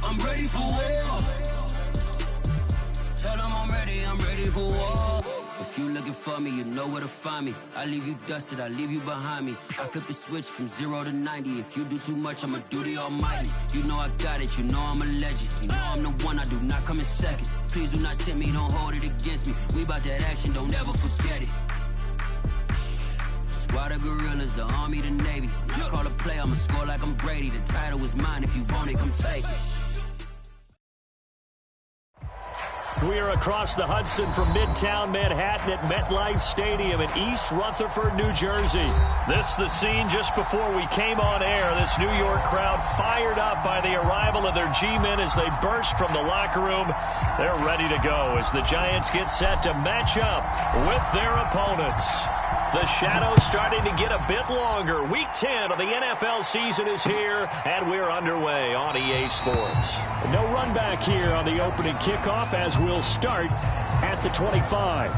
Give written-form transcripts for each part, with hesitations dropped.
I'm ready for war. Tell them I'm ready for war. If you looking for me, you know where to find me. I leave you dusted, I leave you behind me. I flip the switch from 0 to 90. If you do too much, I'ma do the almighty. You know I got it, you know I'm a legend. You know I'm the one, I do not come in second. Please do not tempt me, don't hold it against me. We bout that action, don't ever forget it. Squad of gorillas, the army, the navy. When I call a play, I'ma score like I'm Brady. The title is mine, if you want it, come take it. We are across the Hudson from Midtown Manhattan at MetLife Stadium in East Rutherford, New Jersey. This the scene just before we came on air. This New York crowd fired up by the arrival of their G-men as they burst from the locker room. They're ready to go as the Giants get set to match up with their opponents. The shadow's starting to get a bit longer. Week 10 of the NFL season is here, and we're underway on EA Sports. No run back here on the opening kickoff as we'll start at the 25.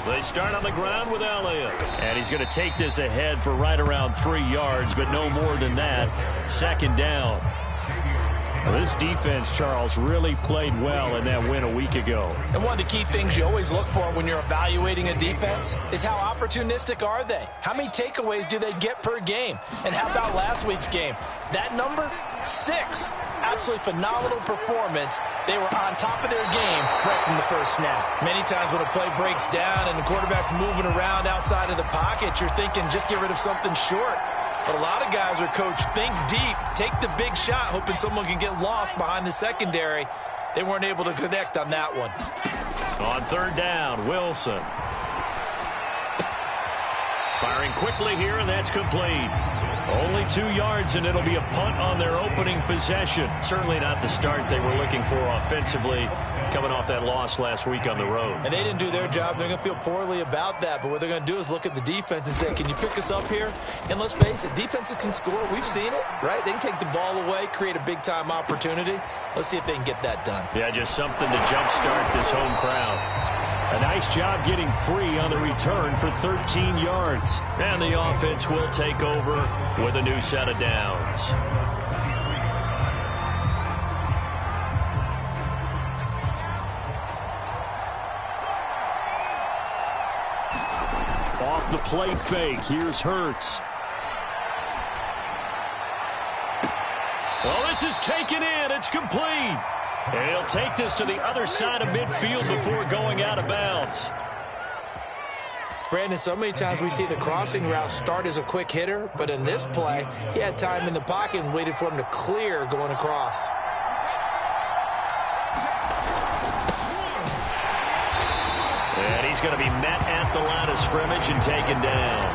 They start on the ground with Elliott. And he's going to take this ahead for right around 3 yards, but no more than that. Second down. Well, this defense, Charles, really played well in that win a week ago. And one of the key things you always look for when you're evaluating a defense is how opportunistic are they? How many takeaways do they get per game? And how about last week's game? That number, 6. Absolutely phenomenal performance. They were on top of their game right from the first snap. Many times when a play breaks down and the quarterback's moving around outside of the pocket, you're thinking just get rid of something short. But a lot of guys are coached, think deep, take the big shot, hoping someone can get lost behind the secondary. They weren't able to connect on that one. On third down, Wilson. Firing quickly here, and that's complete. Only 2 yards, and it'll be a punt on their opening possession. Certainly not the start they were looking for offensively, coming off that loss last week on the road. And they didn't do their job. They're going to feel poorly about that. But what they're going to do is look at the defense and say, can you pick us up here? And let's face it, defenses can score. We've seen it, right? They can take the ball away, create a big-time opportunity. Let's see if they can get that done. Yeah, just something to jumpstart this home crowd. A nice job getting free on the return for 13 yards. And the offense will take over with a new set of downs. Off the play fake, here's Hurts. Well, this is taken in. It's complete. And he'll take this to the other side of midfield before going out of bounds. Brandon, so many times we see the crossing route start as a quick hitter, but in this play, he had time in the pocket and waited for him to clear going across. And he's going to be met at the line of scrimmage and taken down.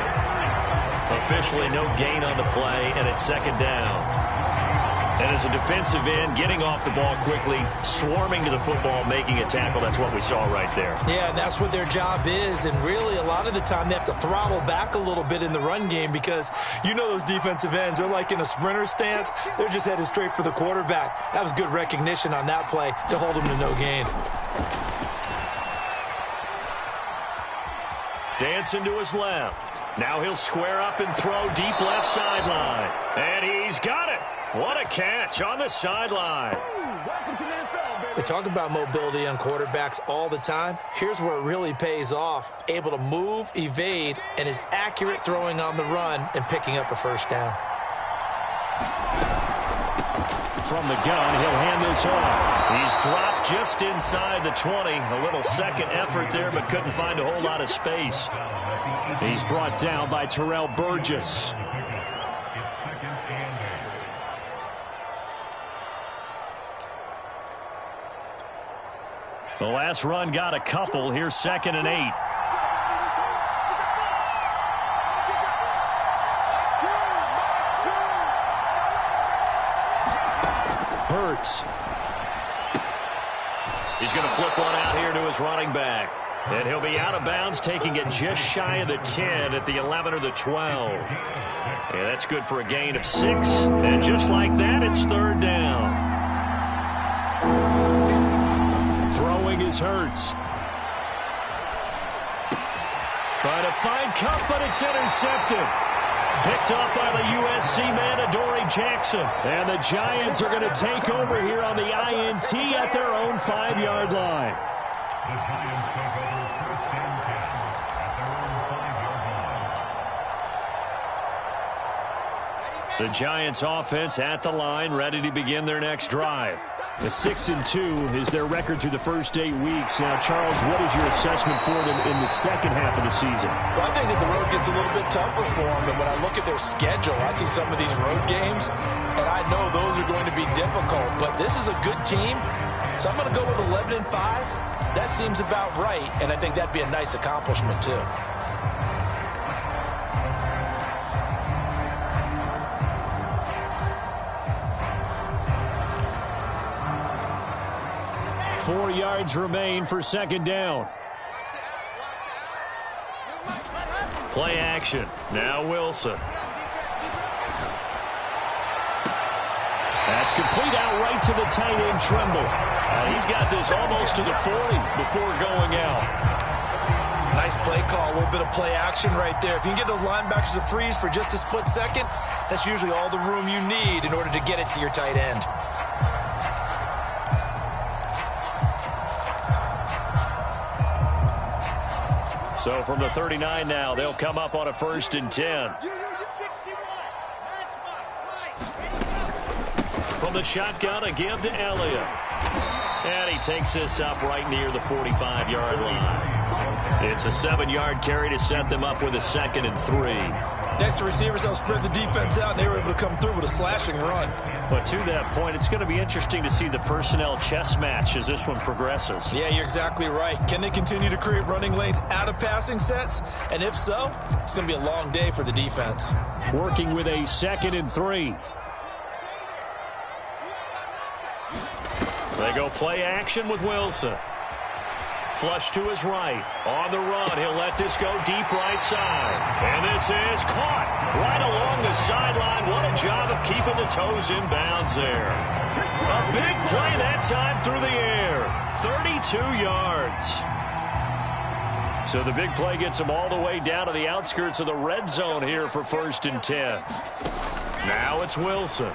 Officially no gain on the play, and it's second down. And as a defensive end, getting off the ball quickly, swarming to the football, making a tackle, that's what we saw right there. Yeah, and that's what their job is. And really, a lot of the time, they have to throttle back a little bit in the run game because you know those defensive ends, they're like in a sprinter stance. They're just headed straight for the quarterback. That was good recognition on that play to hold him to no gain. Dancing to his left. Now he'll square up and throw deep left sideline. And he's got it. What a catch on the sideline. They talk about mobility on quarterbacks all the time. Here's where it really pays off. Able to move, evade, and is accurate throwing on the run and picking up a first down. From the gun, he'll hand this off. He's dropped just inside the 20. A little second effort there, but couldn't find a whole lot of space. He's brought down by Terrell Burgess. The last run got a couple. Here's 2nd and 8. Hurts. He's going to flip one out here to his running back. And he'll be out of bounds, taking it just shy of the 10 at the 11 or the 12. Yeah, that's good for a gain of 6. And just like that, it's third down. Throwing is Hurts. Trying to find Cup, but it's intercepted. Picked up by the USC man, Adoree Jackson. And the Giants are going to take over here on the INT at their own 5-yard line. The Giants take over first and 10 at their own 5-yard line. The Giants offense at the line, ready to begin their next drive. The 6-2 is their record through the first 8 weeks. Now, Charles, what is your assessment for them in the second half of the season? Well, I think that the road gets a little bit tougher for them, but when I look at their schedule, I see some of these road games, and I know those are going to be difficult. But this is a good team, so I'm going to go with 11-5. That seems about right, and I think that'd be a nice accomplishment, too. Four yards remain for second down. Play action. Now Wilson. That's complete out right to the tight end, Tremble. He's got this almost to the 40 before going out. Nice play call, a little bit of play action right there. If you can get those linebackers to freeze for just a split second, that's usually all the room you need in order to get it to your tight end. So from the 39 now, they'll come up on a 1st and 10. From the shotgun, a give to Elliott. And he takes this up right near the 45-yard line. It's a 7-yard carry to set them up with a 2nd and 3. Next, the receivers help spread the defense out, and they were able to come through with a slashing run. But to that point, it's going to be interesting to see the personnel chess match as this one progresses. Yeah, you're exactly right. Can they continue to create running lanes out of passing sets? And if so, it's going to be a long day for the defense. Working with a 2nd and 3. They go play action with Wilson. Flush to his right. On the run, he'll let this go deep right side. And this is caught right along the sideline. What a job of keeping the toes in bounds there. A big play that time through the air. 32 yards. So the big play gets them all the way down to the outskirts of the red zone here for 1st and 10. Now it's Wilson.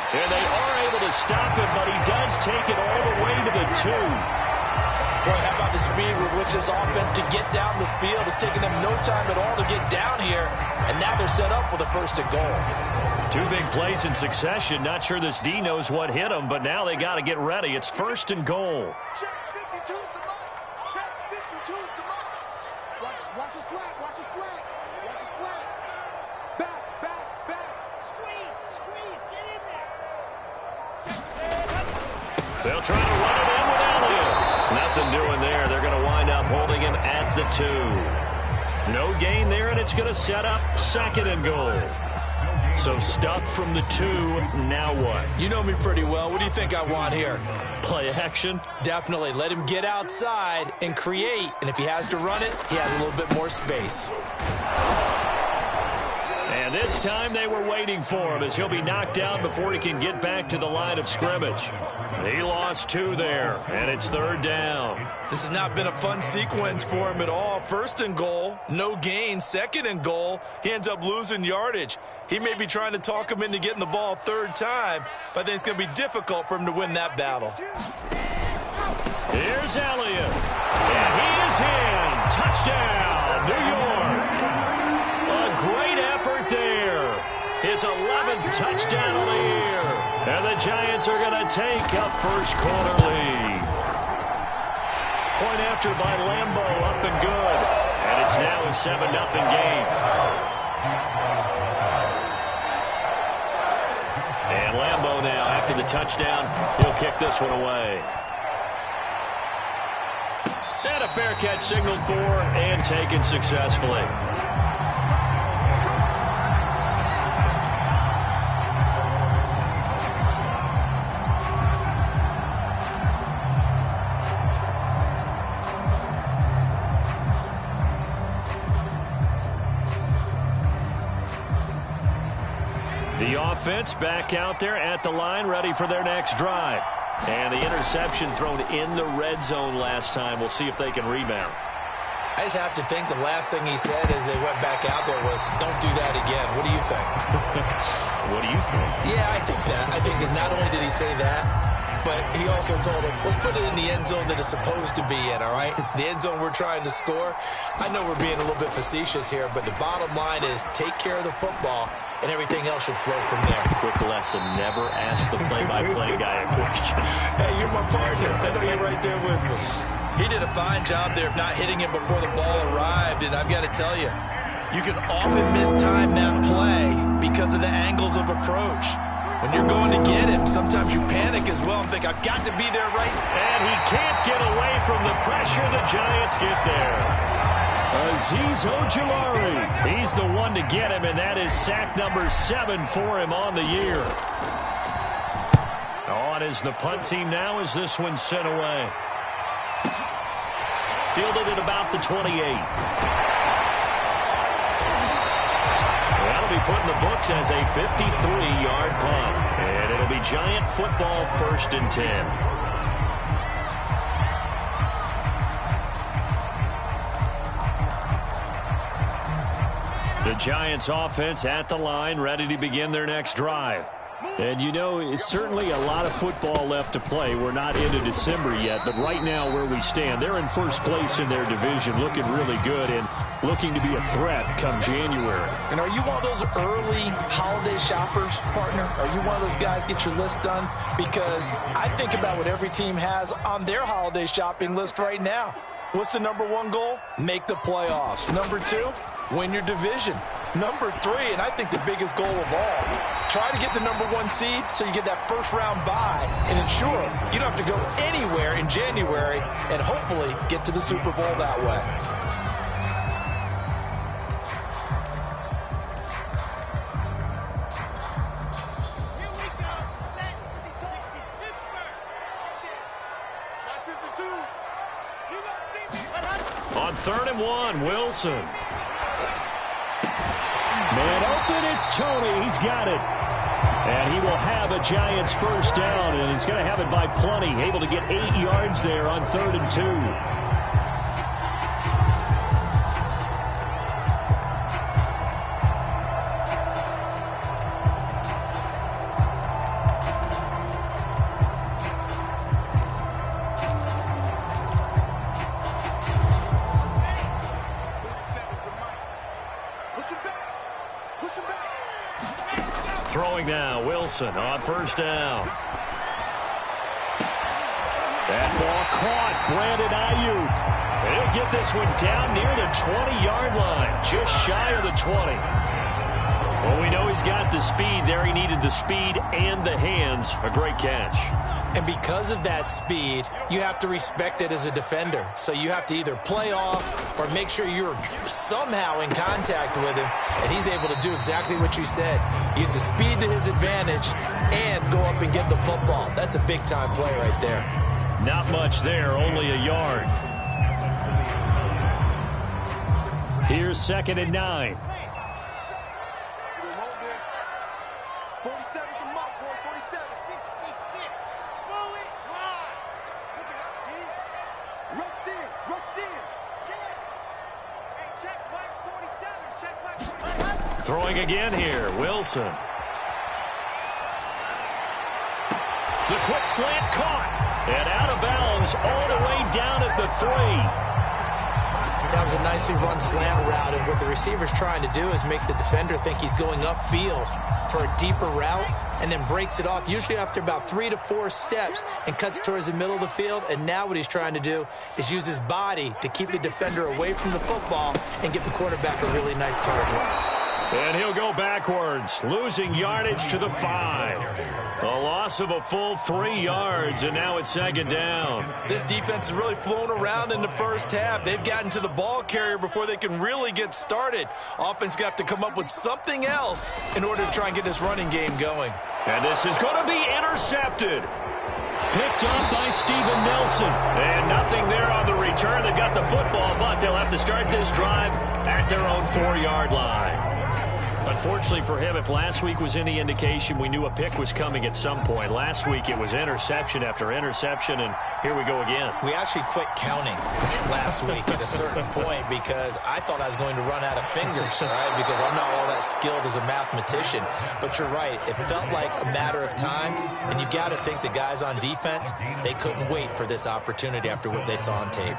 And they are able to stop him, but he does take it all the way to the 2. Boy, how about the speed with which this offense can get down the field? It's taken them no time at all to get down here, and now they're set up with a 1st and goal. 2 big plays in succession. Not sure this D knows what hit him, but now they got to get ready. It's 1st and goal. Check 52's the mark. Check 52's the mark. Watch a slack. Watch a slack. Watch a slack. Back. Squeeze. Get in there. They'll try to run it in with Elliott. Nothing doing there. They're going to wind up holding him at the 2. No gain there, and it's going to set up 2nd and goal. So stuffed from the 2. Now what? You know me pretty well. What do you think I want here? Play action? Definitely. Let him get outside and create. And if he has to run it, he has a little bit more space. And this time they were waiting for him as he'll be knocked down before he can get back to the line of scrimmage. He lost 2 there, and it's 3rd down. This has not been a fun sequence for him at all. 1st and goal, no gain. 2nd and goal, he ends up losing yardage. He may be trying to talk him into getting the ball 3rd time, but I think it's going to be difficult for him to win that battle. Here's Elliott, and he is in. Touchdown, New York. A great effort there. His 11th touchdown of the year. And the Giants are going to take a first-quarter lead. Point after by Lambo, up and good. And it's now a 7-0 game. And Lambo now, after the touchdown, he'll kick this one away. And a fair catch signaled for and taken successfully. offense back out there at the line, ready for their next drive. And the interception thrown in the red zone last time. We'll see if they can rebound. I just have to think the last thing he said as they went back out there was, don't do that again. What do you think? What do you think? Yeah, I think that. I think that not only did he say that, but he also told him, let's put it in the end zone that it's supposed to be in, all right? The end zone we're trying to score. I know we're being a little bit facetious here, but the bottom line is take care of the football, and everything else should flow from there. Quick lesson, never ask the play-by-play guy a question. Hey, you're my partner. I know you're right there with me. He did a fine job there of not hitting him before the ball arrived, and I've got to tell you, you can often mistime that play because of the angles of approach. When you're going to get him, sometimes you panic as well and think, I've got to be there right. And he can't get away from the pressure. The Giants get there. Azeez Ojulari, he's the one to get him, and that is sack number 7 for him on the year. On is the punt team now as this one's sent away. Fielded at about the 28. That'll be put in the books as a 53-yard punt. And it'll be Giant football, 1st and 10. The Giants offense at the line, ready to begin their next drive. And, you know, it's certainly a lot of football left to play. We're not into December yet, but right now where we stand, they're in first place in their division, looking really good and looking to be a threat come January. And are you one of those early holiday shoppers, partner? Are you one of those guys get your list done? Because I think about what every team has on their holiday shopping list right now. What's the number 1 goal? Make the playoffs. Number 2, win your division. Number 3, and I think the biggest goal of all, try to get the number 1 seed so you get that first-round bye and ensure you don't have to go anywhere in January and hopefully get to the Super Bowl that way. Here we go. Set. 60. Pittsburgh. On 3rd and 1, Wilson. Man open, it's Tony. He's got it. And he will have a Giants first down, and he's going to have it by plenty. Able to get 8 yards there on 3rd and 2. Throwing now, Wilson on 1st down. That ball caught, Brandon Ayuk. He'll get this one down near the 20-yard line, just shy of the 20. Well, we know he's got the speed there. He needed the speed and the hands. A great catch. And because of that speed, you have to respect it as a defender. So you have to either play off or make sure you're somehow in contact with him. And he's able to do exactly what you said. Use the speed to his advantage and go up and get the football. That's a big-time play right there. Not much there, only a yard. Here's 2nd and 9. Throwing again here, Wilson. The quick slant caught. And out of bounds all the way down at the 3. That was a nicely run slant route, and what the receiver's trying to do is make the defender think he's going upfield for a deeper route and then breaks it off, usually after about 3 to 4 steps, and cuts towards the middle of the field. And now what he's trying to do is use his body to keep the defender away from the football and give the quarterback a really nice target. And he'll go backwards, losing yardage to the 5. A loss of a full 3 yards, and now it's 2nd down. This defense has really flown around in the first half. They've gotten to the ball carrier before they can really get started. Offense got to come up with something else in order to try and get this running game going. And this is going to be intercepted. Picked up by Steven Nelson. And nothing there on the return. They've got the football, but they'll have to start this drive at their own 4-yard line. A Unfortunately for him, if last week was any indication, we knew a pick was coming at some point. Last week it was interception after interception, and here we go again. We actually quit counting last week at a certain point because I thought I was going to run out of fingers, right? Because I'm not all that skilled as a mathematician. But you're right. It felt like a matter of time, and you got to think the guys on defense, they couldn't wait for this opportunity after what they saw on tape.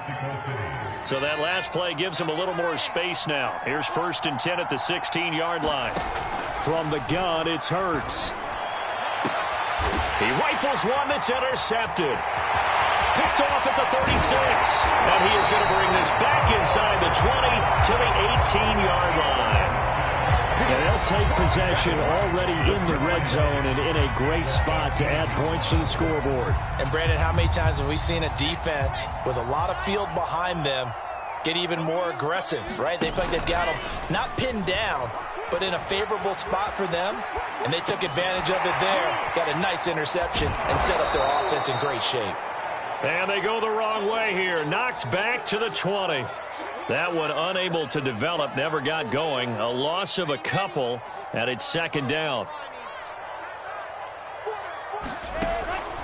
So that last play gives them a little more space now. Here's 1st and 10 at the 16-yard line. From the gun, it's Hurts. He rifles one that's intercepted. Picked off at the 36. And he is going to bring this back inside the 20 to the 18-yard line. And they'll take possession already in the red zone and in a great spot to add points to the scoreboard. And, Brandon, how many times have we seen a defense with a lot of field behind them get even more aggressive, right? They feel like they've got them not pinned down, but in a favorable spot for them, and they took advantage of it there. Got a nice interception and set up their offense in great shape. And they go the wrong way here. Knocked back to the 20. That one unable to develop, never got going. A loss of a couple, and it's 2nd down.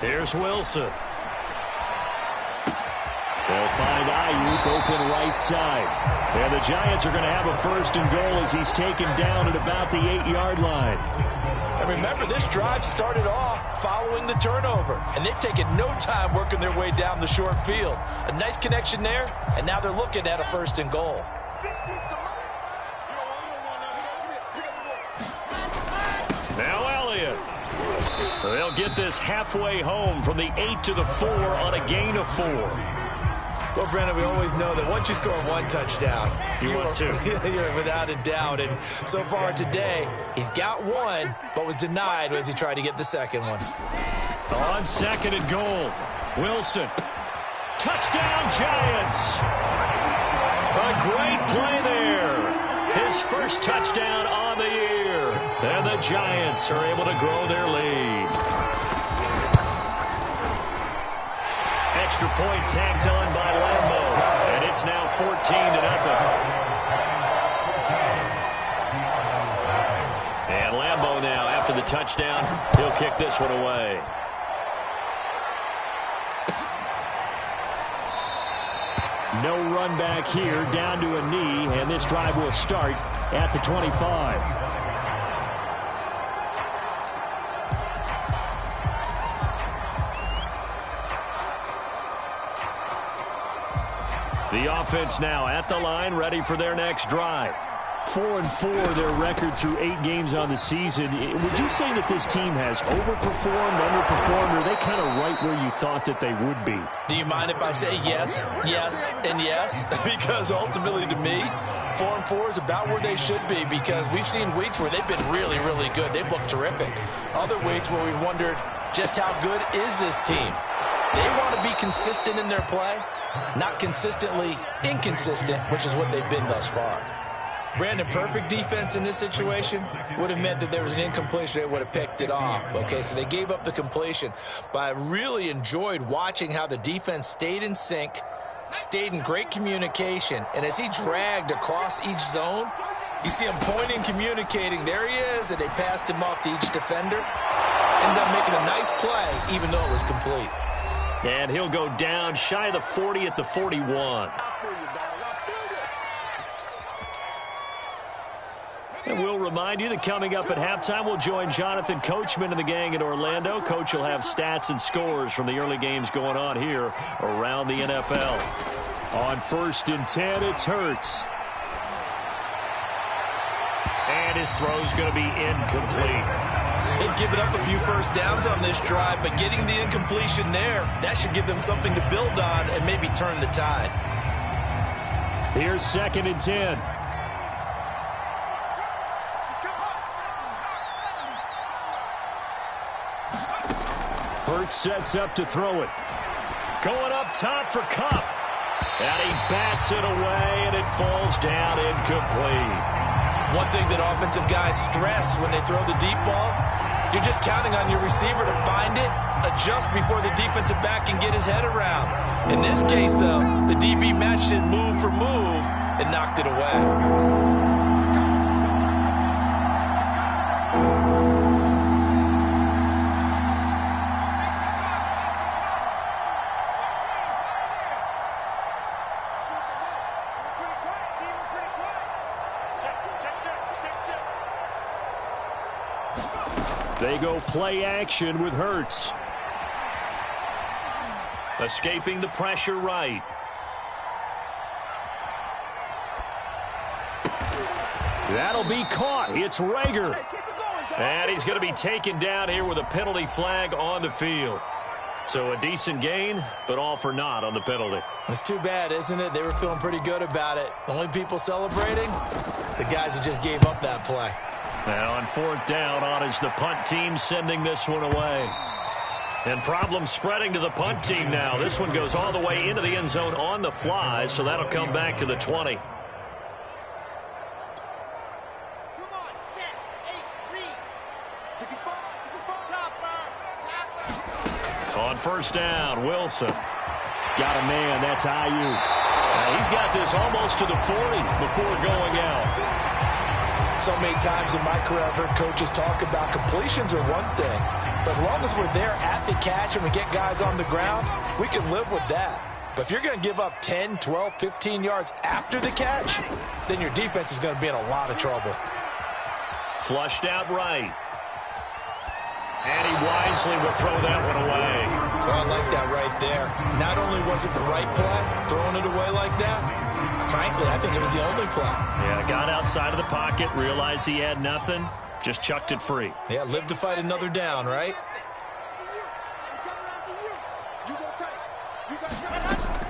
Here's Wilson. They'll find Ayuk open right side. And the Giants are going to have a 1st and goal as he's taken down at about the 8-yard line. And remember, this drive started off following the turnover, and they've taken no time working their way down the short field. A nice connection there, and now they're looking at a 1st and goal. Now Elliott. They'll get this halfway home from the 8 to the 4 on a gain of 4. Well, Brandon, we always know that once you score one touchdown, you want two. You're without a doubt. And so far today, he's got one, but was denied as he tried to get the second one. On 2nd and goal, Wilson. Touchdown, Giants. A great play there. His first touchdown on the year. And the Giants are able to grow their lead. Extra point tagged on by Lambeau, and it's now 14-0. And Lambeau now, after the touchdown, he'll kick this one away. No run back here, down to a knee, and this drive will start at the 25. The offense now at the line, ready for their next drive. 4-4, their record through 8 games on the season. Would you say that this team has overperformed, underperformed, or are they kind of right where you thought that they would be? Do you mind if I say yes, yes, and yes? Because ultimately to me, 4-4 is about where they should be, because we've seen weeks where they've been really, really good. They've looked terrific. Other weeks where we've wondered just how good is this team. They want to be consistent in their play, not consistently inconsistent, which is what they've been thus far. Brandon, perfect defense in this situation would have meant that there was an incompletion. They would have picked it off. Okay, so they gave up the completion. But I really enjoyed watching how the defense stayed in sync, stayed in great communication. And as he dragged across each zone, you see him pointing, communicating. There he is, and they passed him off to each defender. Ended up making a nice play, even though it was complete. And he'll go down shy of the 40 at the 41. And we'll remind you that coming up at halftime, we'll join Jonathan Coachman and the gang in Orlando. Coach will have stats and scores from the early games going on here around the NFL. On 1st and 10, it's Hurts. And his throw's going to be incomplete. They've given up a few first downs on this drive, but getting the incompletion there, that should give them something to build on and maybe turn the tide. Here's 2nd and 10. Hurts sets up to throw it. Going up top for Kupp. And he bats it away, and it falls down incomplete. One thing that offensive guys stress when they throw the deep ball, you're just counting on your receiver to find it, adjust before the defensive back can get his head around. In this case, though, the DB matched it move for move and knocked it away. They go play action with Hurts. Escaping the pressure right. That'll be caught. It's Rager. And he's going to be taken down here with a penalty flag on the field. So a decent gain, but all for naught on the penalty. It's too bad, isn't it? They were feeling pretty good about it. The only people celebrating, the guys who just gave up that play. Now on 4th down, on is the punt team sending this one away. And problems spreading to the punt team now. This one goes all the way into the end zone on the fly, so that'll come back to the 20. On 1st down, Wilson. Got a man, that's Ayuk. He's got this almost to the 40 before going out. So many times in my career I've heard coaches talk about completions are one thing. But as long as we're there at the catch and we get guys on the ground, we can live with that. But if you're going to give up 10, 12, 15 yards after the catch, then your defense is going to be in a lot of trouble. Flushed out right. And he wisely will throw that one away. Oh, I like that right there. Not only was it the right play, throwing it away like that, frankly, I think it was the only play. Yeah, got outside of the pocket, realized he had nothing, just chucked it free. Yeah, live to fight another down, right?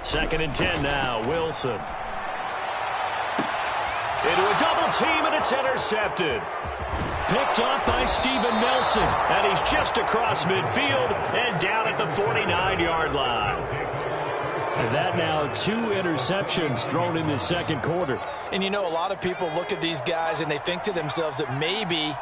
2nd and 10 now, Wilson. Into a double team, and it's intercepted. Picked up by Steven Nelson, and he's just across midfield and down at the 49-yard line. And that now 2 interceptions thrown in the 2nd quarter. And you know, a lot of people look at these guys and they think to themselves that maybe,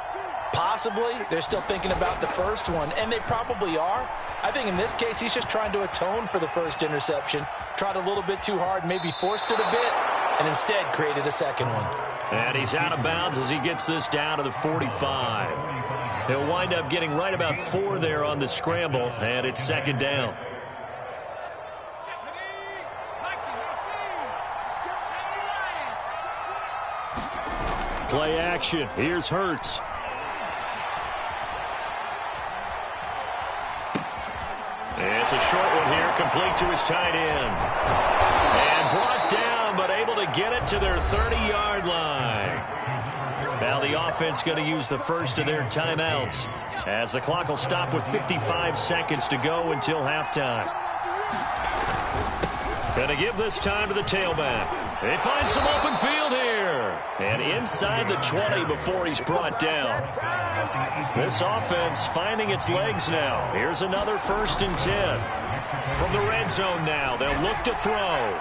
possibly, they're still thinking about the first one, and they probably are. I think in this case, he's just trying to atone for the first interception, tried a little bit too hard, maybe forced it a bit, and instead created a 2nd one. And he's out of bounds as he gets this down to the 45. He'll wind up getting right about 4 there on the scramble, and it's 2nd down. Play action. Here's Hurts. It's a short one here, complete to his tight end. And brought down, but able to get it to their 30-yard line. Now the offense going to use the first of their timeouts, as the clock will stop with 55 seconds to go until halftime. Going to give this time to the tailback. They find some open field here. And inside the 20 before he's brought down. This offense finding its legs now. Here's another 1st and 10. From the red zone now, they'll look to throw.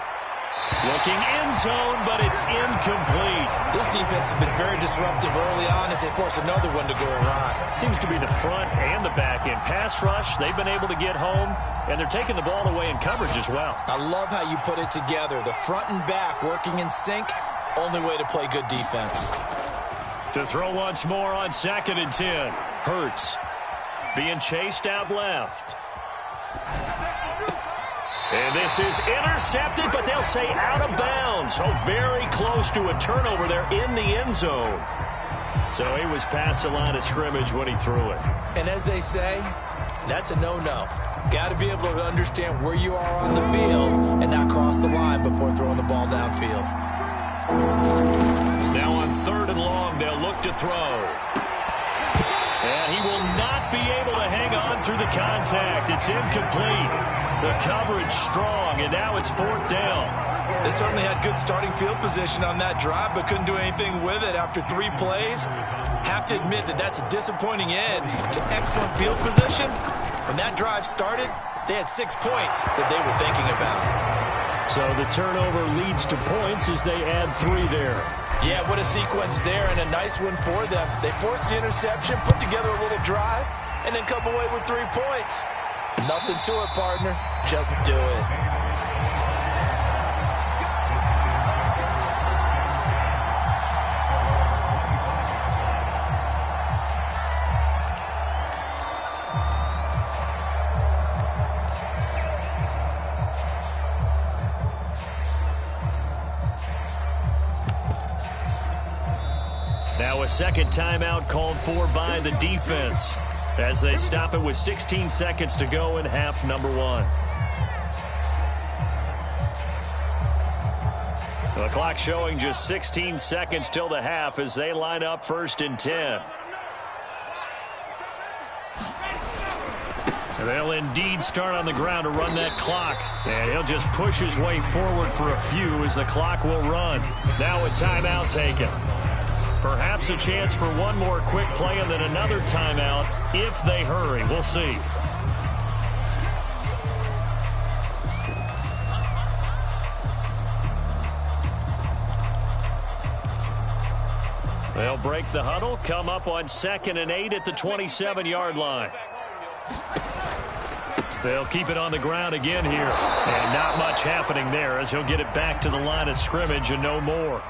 Looking end zone, but it's incomplete. This defense has been very disruptive early on as they force another one to go awry. Seems to be the front and the back end. Pass rush, they've been able to get home, and they're taking the ball away in coverage as well. I love how you put it together. The front and back working in sync, only way to play good defense. To throw once more on 2nd and 10. Hurts being chased out left. And this is intercepted, but they'll say out of bounds. Oh, very close to a turnover there in the end zone. So he was past the line of scrimmage when he threw it. And as they say, that's a no-no. Got to be able to understand where you are on the field and not cross the line before throwing the ball downfield. Now on 3rd and long, they'll look to throw. And he will not be able to hang on through the contact. It's incomplete. The coverage strong, and now it's 4th down. They certainly had good starting field position on that drive, but couldn't do anything with it after 3 plays. Have to admit that that's a disappointing end to excellent field position. When that drive started, they had 6 points that they were thinking about. So the turnover leads to points as they add 3 there. Yeah, what a sequence there, and a nice one for them. They forced the interception, put together a little drive, and then come away with 3 points. Nothing to it, partner. Just do it. Now a 2nd timeout called for by the defense. as they stop it with 16 seconds to go in half number 1. The clock showing just 16 seconds till the half as they line up 1st and 10. And they'll indeed start on the ground to run that clock. And he'll just push his way forward for a few as the clock will run. Now a timeout taken. Perhaps a chance for one more quick play and then another timeout if they hurry. We'll see. They'll break the huddle, come up on 2nd and 8 at the 27-yard line. They'll keep it on the ground again here. And not much happening there as he'll get it back to the line of scrimmage and no more.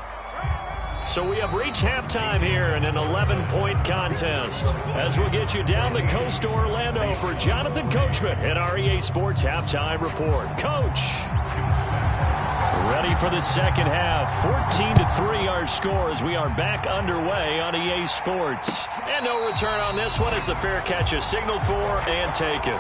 So we have reached halftime here in an 11-point contest. As we'll get you down the coast to Orlando for Jonathan Coachman at our EA Sports Halftime Report. Coach. Ready for the second half. 14-3 our score as we are back underway on EA Sports. And no return on this one as the fair catch is signaled for and taken.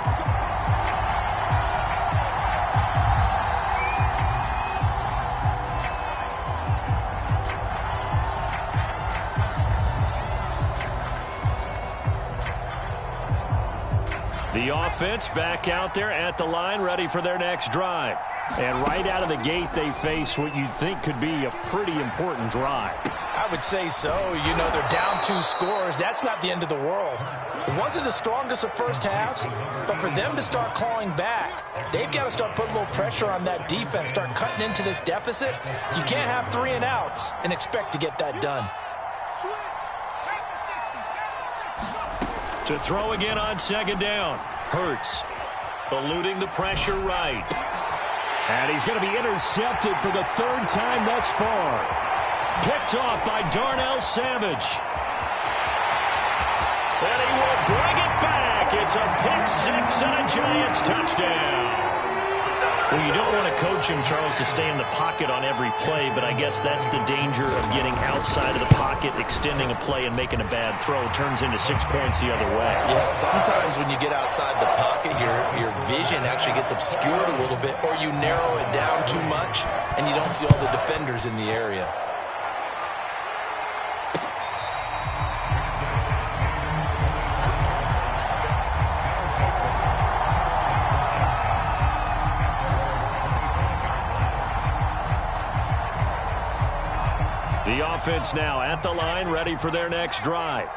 The offense back out there at the line, ready for their next drive. And right out of the gate, they face what you'd think could be a pretty important drive. I would say so. You know, they're down 2 scores. That's not the end of the world. It wasn't the strongest of first halves, but for them to start clawing back, they've got to start putting a little pressure on that defense, start cutting into this deficit. You can't have 3 and outs and expect to get that done. To throw again on 2nd down. Hurts eluding the pressure right. And he's going to be intercepted for the 3rd time thus far. Picked off by Darnell Savage. And he will bring it back. It's a pick-6 and a Giants touchdown. Well, you don't want to coach him, Charles, to stay in the pocket on every play, but I guess that's the danger of getting outside of the pocket, extending a play, and making a bad throw. It turns into 6 points the other way. Yeah, sometimes when you get outside the pocket, your vision actually gets obscured a little bit, or you narrow it down too much, and you don't see all the defenders in the area. The offense now at the line, ready for their next drive.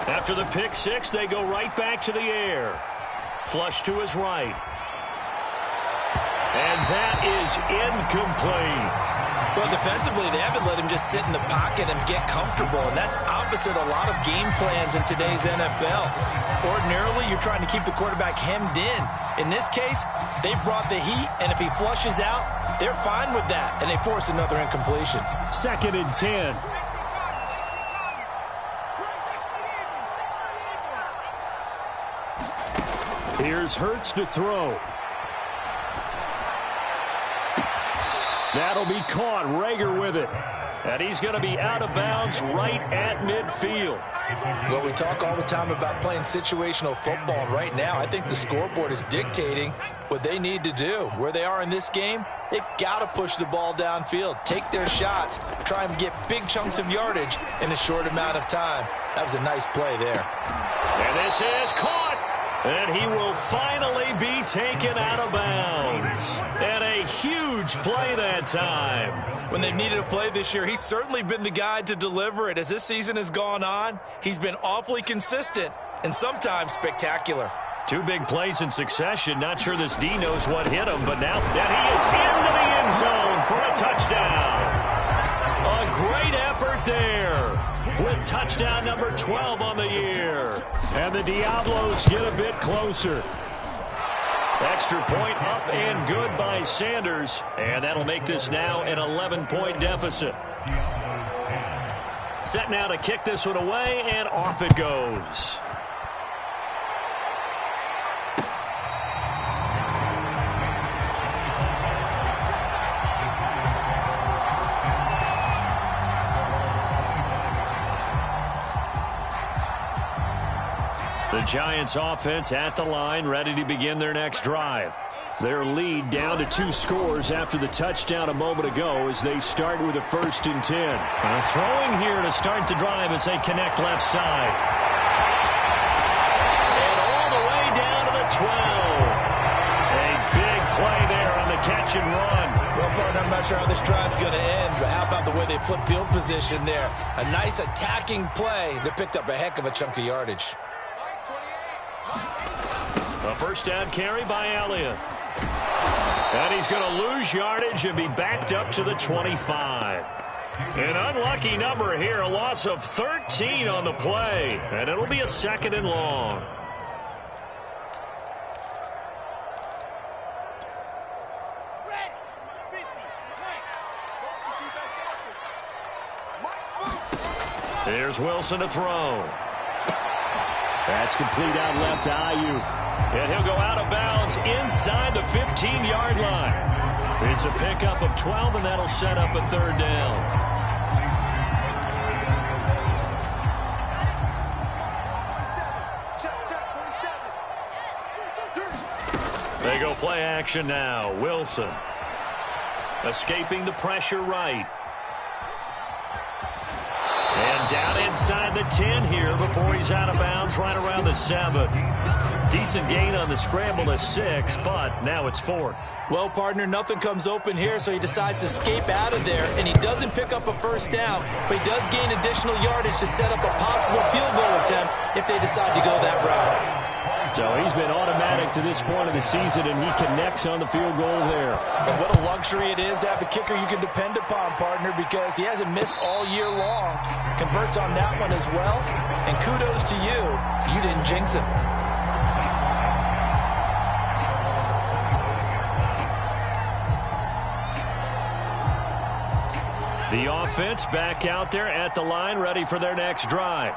After the pick-6, they go right back to the air. Flush to his right. And that is incomplete. Well, defensively, they haven't let him just sit in the pocket and get comfortable, and that's opposite a lot of game plans in today's NFL. Ordinarily, you're trying to keep the quarterback hemmed in. In this case, they brought the heat, and if he flushes out, they're fine with that, and they force another incompletion. 2nd and 10. Here's Hurts to throw. That'll be caught. Rager with it. And he's going to be out of bounds right at midfield. Well, we talk all the time about playing situational football. And right now, I think the scoreboard is dictating what they need to do. Where they are in this game, they've got to push the ball downfield, take their shots, try and get big chunks of yardage in a short amount of time. That was a nice play there. And this is caught. And he will finally be taken out of bounds. And a huge play that time. When they've needed a play this year, he's certainly been the guy to deliver it. As this season has gone on, he's been awfully consistent and sometimes spectacular. 2 big plays in succession. Not sure this D knows what hit him, but now that he is into the end zone for a touchdown. A great effort there with touchdown number 12 on the year. And the Diablos get a bit closer. Extra point up and good by Sanders. And that'll make this now an 11-point deficit. Set now to kick this one away, and off it goes. Giants offense at the line, ready to begin their next drive. Their lead down to 2 scores after the touchdown a moment ago as they start with a 1st and 10. Throwing here to start the drive as they connect left side. And all the way down to the 12. A big play there on the catch and run. Well, partner, I'm not sure how this drive's going to end, but how about the way they flip field position there? A nice attacking play that picked up a heck of a chunk of yardage. A first down carry by Elliott. And he's going to lose yardage and be backed up to the 25. An unlucky number here, a loss of 13 on the play. And it'll be a 2nd and long. Here's Wilson to throw. That's complete out left to Ayuk. And he'll go out of bounds inside the 15-yard line. It's a pickup of 12, and that'll set up a 3rd down. They go play action now. Wilson escaping the pressure right. And down inside the 10 here before he's out of bounds right around the 7. Decent gain on the scramble to 6, but now it's 4th. Well, partner, nothing comes open here, so he decides to escape out of there, and he doesn't pick up a 1st down, but he does gain additional yardage to set up a possible field goal attempt if they decide to go that route. So he's been automatic to this point of the season, and he connects on the field goal there. And what a luxury it is to have a kicker you can depend upon, partner, because he hasn't missed all year long. Converts on that one as well, and kudos to you. You didn't jinx him. The offense back out there at the line, ready for their next drive.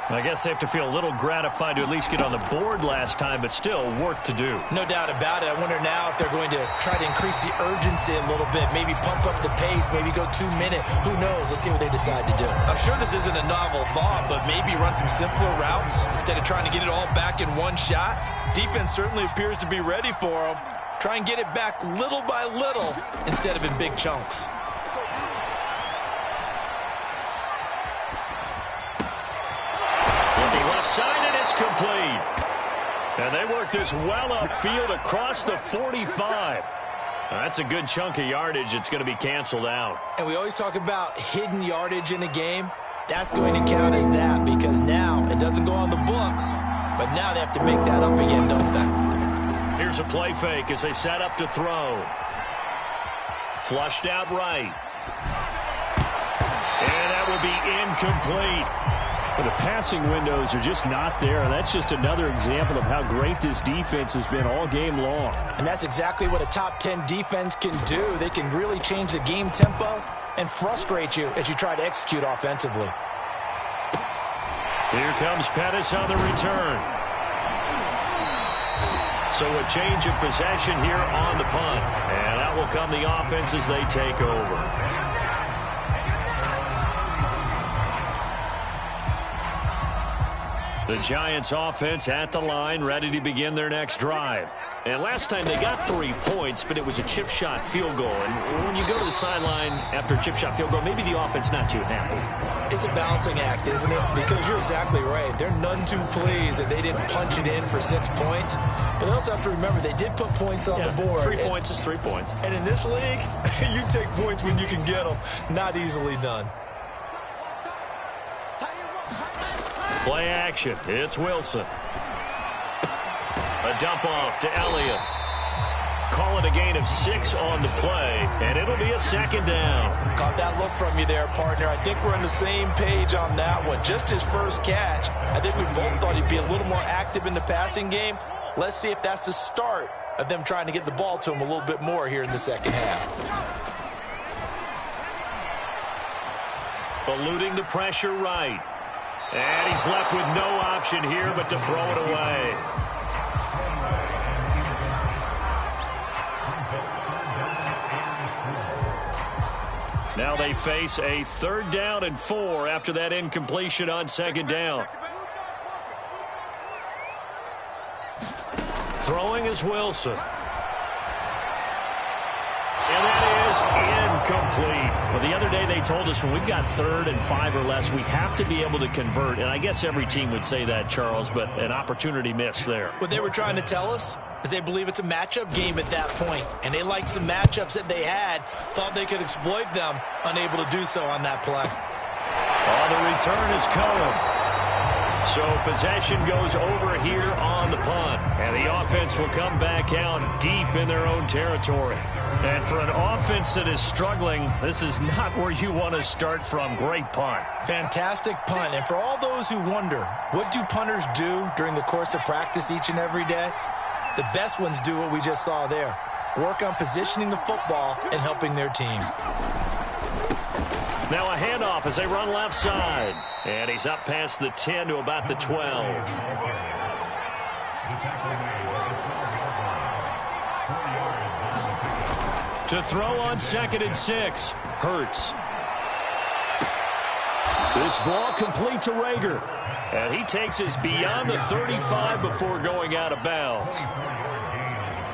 I guess they have to feel a little gratified to at least get on the board last time, but still work to do. No doubt about it. I wonder now if they're going to try to increase the urgency a little bit, maybe pump up the pace, maybe go 2-minute. Who knows? Let's see what they decide to do. I'm sure this isn't a novel thought, but maybe run some simpler routes instead of trying to get it all back in one shot. Defense certainly appears to be ready for them. Try and get it back little by little instead of in big chunks. Side, and it's complete. And they work this well upfield across the 45. That's a good chunk of yardage. It's going to be canceled out. And we always talk about hidden yardage in a game. That's going to count as that because now it doesn't go on the books, but now they have to make that up again, don't they? Here's a play fake as they set up to throw. Flushed out right. And that will be incomplete. But the passing windows are just not there. That's just another example of how great this defense has been all game long. And that's exactly what a top 10 defense can do. They can really change the game tempo and frustrate you as you try to execute offensively. Here comes Pettis on the return. So a change of possession here on the punt. And that will come the offense as they take over. The Giants offense at the line, ready to begin their next drive. And last time they got 3 points, but it was a chip shot field goal. And when you go to the sideline after a chip shot field goal, maybe the offense not too happy. It's a balancing act, isn't it? Because you're exactly right. They're none too pleased that they didn't punch it in for 6 points. But they also have to remember they did put points on the board. 3 points is 3 points. And in this league, you take points when you can get them. Not easily done. Play action. It's Wilson. A dump off to Elliott. Call it a gain of 6 on the play, and it'll be a 2nd down. Caught that look from you there, partner. I think we're on the same page on that one. Just his first catch. I think we both thought he'd be a little more active in the passing game. Let's see if that's the start of them trying to get the ball to him a little bit more here in the second half. Eluding the pressure right. And he's left with no option here but to throw it away. Now they face a 3rd down and 4 after that incompletion on 2nd down. Throwing is Wilson. And that is incomplete. Well, the other day they told us when we've got 3rd and 5 or less, we have to be able to convert. And I guess every team would say that, Charles, but an opportunity missed there. What they were trying to tell us is they believe it's a matchup game at that point. And they liked some matchups that they had, thought they could exploit them, unable to do so on that play. On the return is Cohen. So possession goes over here on the punt. And the offense will come back out deep in their own territory. And for an offense that is struggling, this is not where you want to start from. Great punt. Fantastic punt. And for all those who wonder, what do punters do during the course of practice each and every day? The best ones do what we just saw there. Work on positioning the football and helping their team. Now a handoff as they run left side. And he's up past the 10 to about the 12. To throw on 2nd and 6. Hurts. This ball complete to Rager. And he takes us beyond the 35 before going out of bounds.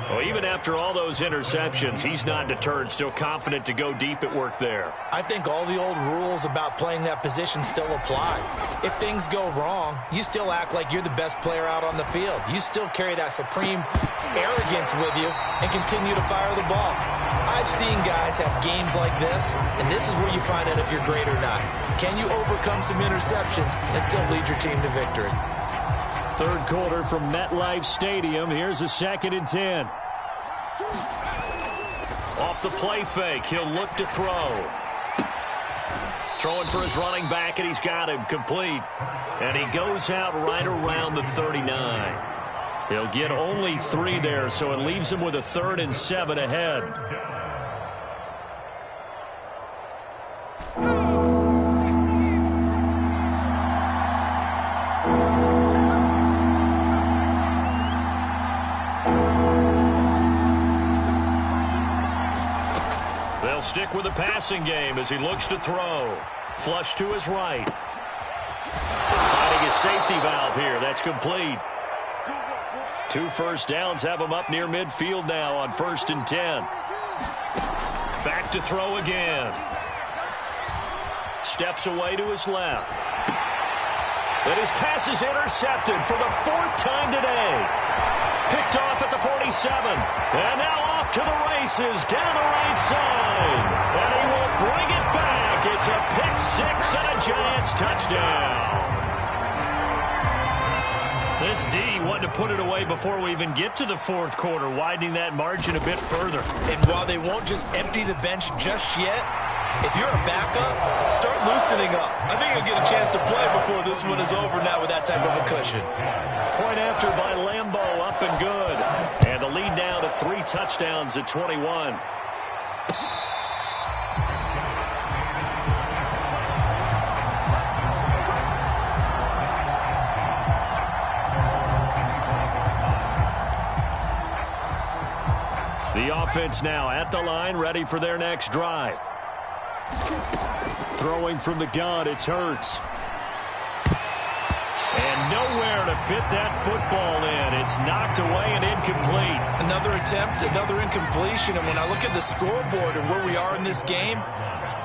Well, even after all those interceptions, he's not deterred, still confident to go deep at work there. I think all the old rules about playing that position still apply. If things go wrong, you still act like you're the best player out on the field. You still carry that supreme arrogance with you and continue to fire the ball. I've seen guys have games like this, and this is where you find out if you're great or not. Can you overcome some interceptions and still lead your team to victory? 3rd quarter from MetLife Stadium. Here's a 2nd and 10. Off the play fake, he'll look to throw. Throwing for his running back, and he's got him complete. And he goes out right around the 39. He'll get only 3 there, so it leaves him with a 3rd and 7 ahead. They'll stick with the passing game as he looks to throw. Flush to his right. Finding his safety valve here. That's complete. 2 first downs have him up near midfield now on 1st and 10. Back to throw again. Steps away to his left. And his pass is intercepted for the 4th time today. Picked off at the 47. And now off to the races down the right side. And he will bring it back. It's a pick 6 and a Giants touchdown. This D wanted to put it away before we even get to the 4th quarter, widening that margin a bit further. And while they won't just empty the bench just yet, if you're a backup, start loosening up. I think you'll get a chance to play before this one is over now with that type of a cushion. Point after by Lambeau, up and good. And the lead now to 3 touchdowns at 21. The offense now at the line, ready for their next drive. Throwing from the gun, it's Hurts. And nowhere to fit that football in. It's knocked away and incomplete. Another attempt, another incompletion. And when I look at the scoreboard and where we are in this game,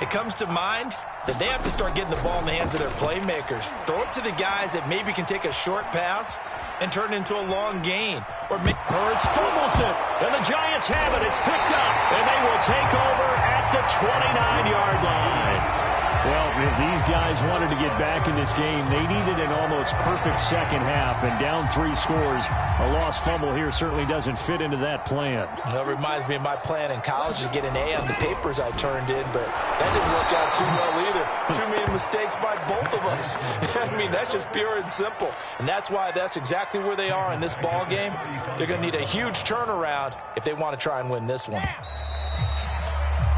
it comes to mind that they have to start getting the ball in the hands of their playmakers. Throw it to the guys that maybe can take a short pass and turn it into a long gain. Hurts fumbles it, and the Giants have it. It's picked up, and they will take over at the 29-yard line. Well, if these guys wanted to get back in this game, they needed an almost perfect second half, and down 3 scores. A lost fumble here certainly doesn't fit into that plan. That reminds me of my plan in college to get an A on the papers I turned in, but that didn't work out too well either. Too many mistakes by both of us. I mean, that's just pure and simple. And that's why that's exactly where they are in this ball game. They're going to need a huge turnaround if they want to try and win this one.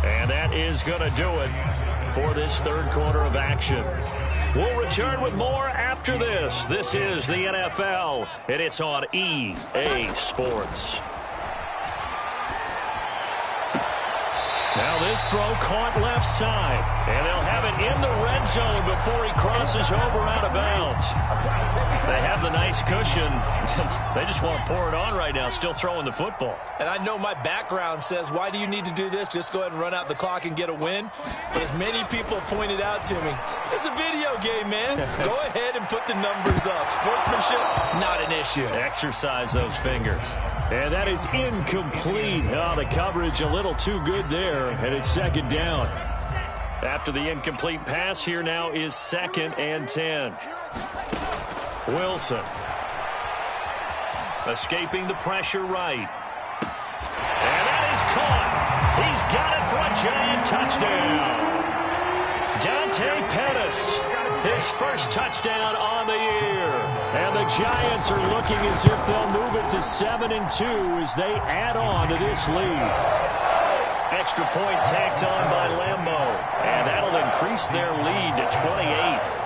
And that is going to do it for this 3rd quarter of action. We'll return with more after this. This is the NFL, and it's on EA Sports. Now this throw caught left side, and they'll have it in the red zone before he crosses over out of bounds. They have the nice cushion. They just want to pour it on right now, still throwing the football. And I know my background says, why do you need to do this? Just go ahead and run out the clock and get a win. But as many people pointed out to me, it's a video game, man. Go ahead and put the numbers up. Sportsmanship, not an issue. Exercise those fingers. And that is incomplete. Oh, the coverage a little too good there, and it's second down. After the incomplete pass, here now is 2nd and 10. Wilson. Escaping the pressure right. And that is caught. He's got it for a giant touchdown. Dante Pettis, his first touchdown on the year. And the Giants are looking as if they'll move it to 7-2 as they add on to this lead. Extra point tacked on by Lambo. And that'll increase their lead to 28.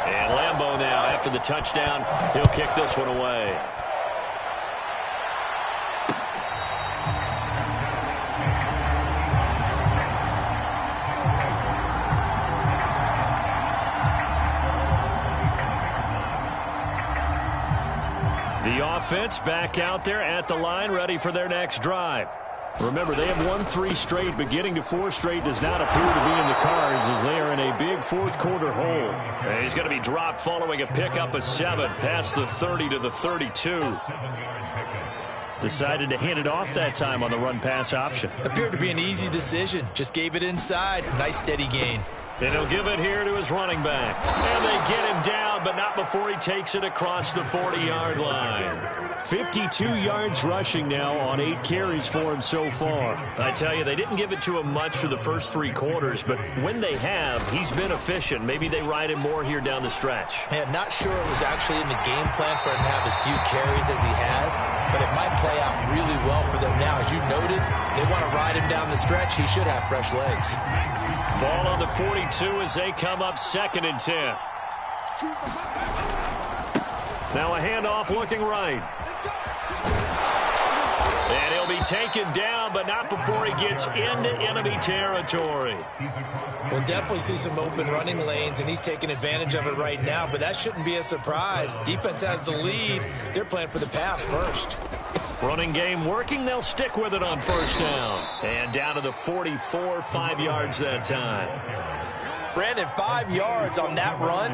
And Lambo now, after the touchdown, he'll kick this one away. The offense back out there at the line, ready for their next drive. Remember, they have won 3 straight, but getting to 4 straight does not appear to be in the cards as they are in a big fourth-quarter hole. And he's going to be dropped following a pickup of 7 past the 30 to the 32. Decided to hand it off that time on the run-pass option. Appeared to be an easy decision. Just gave it inside. Nice steady gain. And he'll give it here to his running back. And they get him down, but not before he takes it across the 40-yard line. 52 yards rushing now on 8 carries for him so far. I tell you, they didn't give it to him much for the first 3 quarters, but when they have, he's been efficient. Maybe they ride him more here down the stretch. Yeah, not sure it was actually in the game plan for him to have as few carries as he has, but it might play out really well for them now. As you noted, they want to ride him down the stretch. He should have fresh legs. Ball on the 42 as they come up 2nd and 10. Now a handoff looking right. And he'll be taken down, but not before he gets into enemy territory. We'll definitely see some open running lanes, and he's taking advantage of it right now, but that shouldn't be a surprise. Defense has the lead. They're playing for the pass first. Running game working. They'll stick with it on first down. And down to the 44, 5 yards that time. Brandon, 5 yards on that run.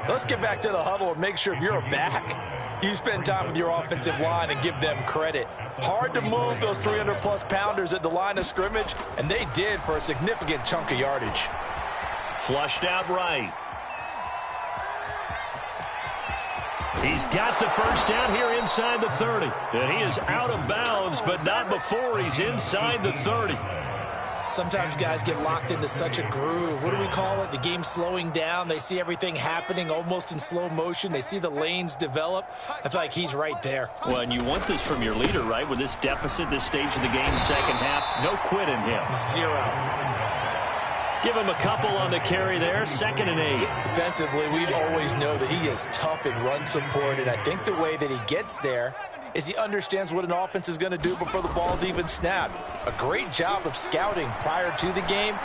Let's get back to the huddle and make sure if you're a back, you spend time with your offensive line and give them credit. Hard to move those 300-plus pounders at the line of scrimmage, and they did for a significant chunk of yardage. Flushed out right. He's got the first down here inside the 30. And he is out of bounds, but not before he's inside the 30. Sometimes guys get locked into such a groove. What do we call it? The game slowing down. They see everything happening almost in slow motion. They see the lanes develop. I feel like he's right there. Well, and you want this from your leader, right? With this deficit, this stage of the game, second half, no quit in him. 0. Give him a couple on the carry there, 2nd and 8. Defensively, we always know that he is tough in run support, and I think the way that he gets there is he understands what an offense is going to do before the ball's even snapped. A great job of scouting prior to the game,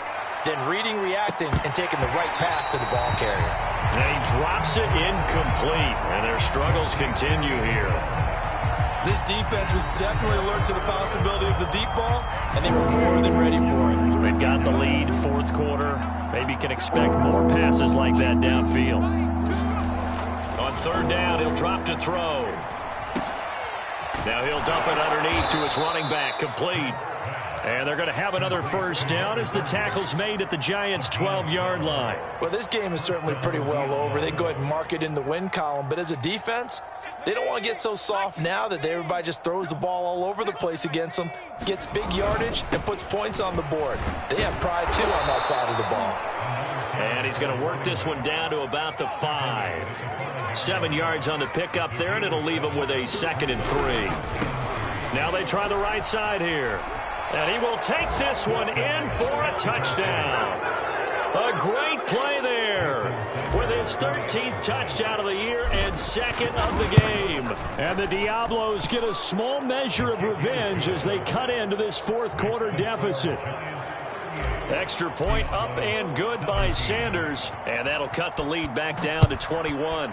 then reading, reacting, and taking the right path to the ball carrier. And he drops it incomplete, and their struggles continue here. This defense was definitely alert to the possibility of the deep ball, and they were more than ready for it. They've got the lead, 4th quarter. Maybe can expect more passes like that downfield. On 3rd down, he'll drop to throw. Now he'll dump it underneath to his running back, complete. And they're going to have another first down as the tackle's made at the Giants' 12-yard line. Well, this game is certainly pretty well over. They can go ahead and mark it in the win column. But as a defense, they don't want to get so soft now that everybody just throws the ball all over the place against them, gets big yardage, and puts points on the board. They have pride, too, on that side of the ball. And he's going to work this one down to about the 5. 7 yards on the pickup there, and it'll leave him with a 2nd and 3. Now they try the right side here. And he will take this one in for a touchdown. A great play there with his 13th touchdown of the year and 2nd of the game. And the Diablos get a small measure of revenge as they cut into this 4th quarter deficit. Extra point up and good by Sanders. And that'll cut the lead back down to 21.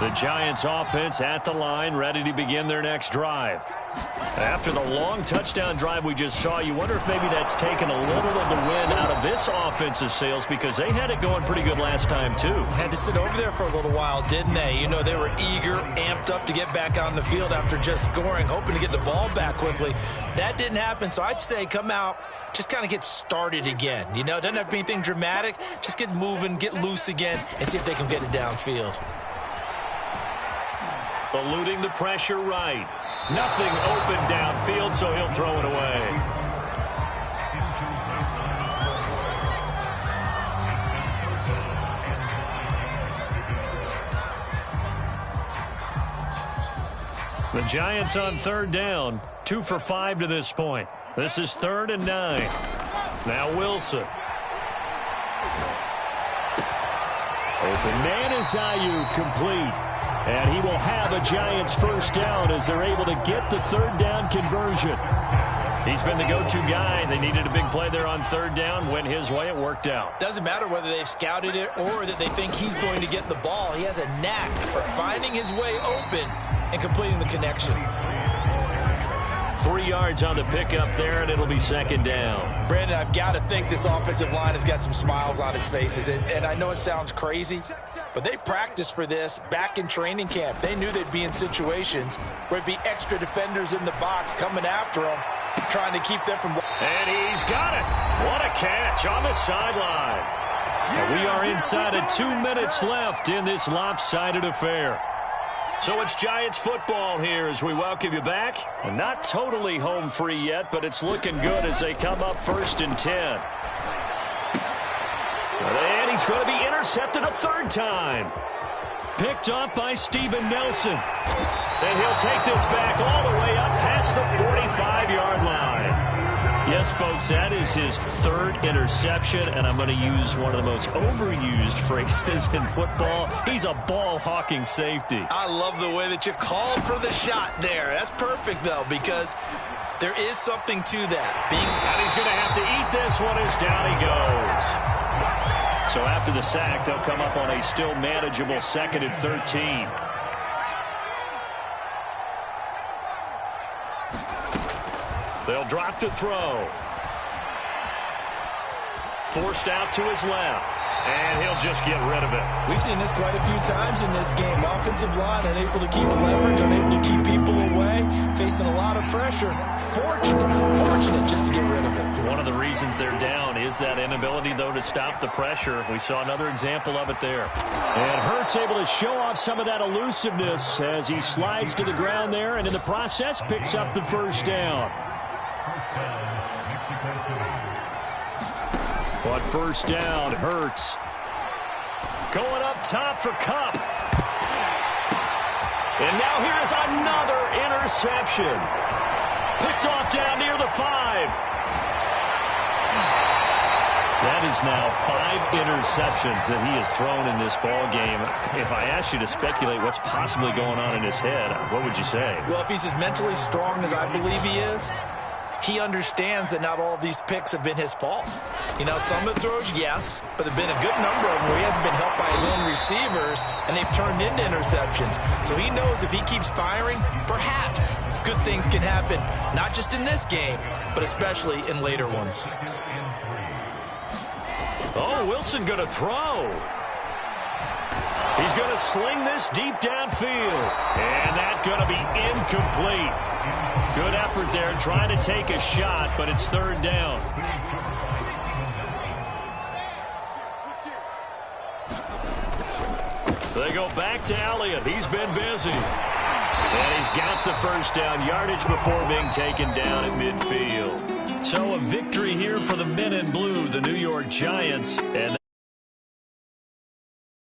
The Giants offense at the line, ready to begin their next drive. After the long touchdown drive we just saw, you wonder if maybe that's taken a little of the wind out of this offensive sails, because they had it going pretty good last time too. Had to sit over there for a little while, didn't they? You know, they were eager, amped up to get back on the field after just scoring, hoping to get the ball back quickly. That didn't happen, so I'd say come out, just kind of get started again. You know, it doesn't have to be anything dramatic. Just get moving, get loose again, and see if they can get it downfield. Eluding the pressure right. Nothing open downfield, so he'll throw it away. The Giants on third down, 2 for 5 to this point. This is 3rd and 9. Now Wilson. Open man is Ayuk, complete. And he will have a Giants first down as they're able to get the 3rd down conversion. He's been the go-to guy. They needed a big play there on 3rd down. Went his way. It worked out. Doesn't matter whether they've scouted it or that they think he's going to get the ball. He has a knack for finding his way open and completing the connection. 3 yards on the pickup there, and it'll be 2nd down. Brandon, I've got to think this offensive line has got some smiles on its faces. And I know it sounds crazy, but they practiced for this back in training camp. They knew they'd be in situations where it'd be extra defenders in the box coming after them, trying to keep them from... And he's got it. What a catch on the sideline. And we are inside of 2 minutes left in this lopsided affair. So it's Giants football here as we welcome you back. And not totally home free yet, but it's looking good as they come up 1st and 10. And he's going to be intercepted a 3rd time. Picked up by Steven Nelson. And he'll take this back all the way up past the 45-yard line. Yes, folks, that is his 3rd interception, and I'm going to use one of the most overused phrases in football. He's a ball-hawking safety. I love the way that you called for the shot there. That's perfect, though, because there is something to that. And he's going to have to eat this one as down he goes. So after the sack, they'll come up on a still manageable 2nd and 13. They'll drop to throw. Forced out to his left. And he'll just get rid of it. We've seen this quite a few times in this game. Offensive line unable to keep leverage, unable to keep people away, facing a lot of pressure. Fortunate just to get rid of it. One of the reasons they're down is that inability, though, to stop the pressure. We saw another example of it there. And Hurts able to show off some of that elusiveness as he slides to the ground there, and in the process picks up the 1st down. But 1st down, Hurts. Going up top for Kupp. And now here's another interception. Picked off down near the 5. That is now 5 interceptions that he has thrown in this ball game. If I asked you to speculate what's possibly going on in his head, what would you say? Well, if he's as mentally strong as I believe he is, he understands that not all of these picks have been his fault. You know, some of the throws, yes, but there have been a good number of them where he hasn't been helped by his own receivers, and they've turned into interceptions. So he knows if he keeps firing, perhaps good things can happen, not just in this game, but especially in later ones. Oh, Wilson going to throw. He's going to sling this deep downfield. And that's going to be incomplete. Good effort there trying to take a shot, but it's 3rd down. They go back to Elliott. He's been busy. And he's got the 1st down yardage before being taken down at midfield. So a victory here for the men in blue, the New York Giants, and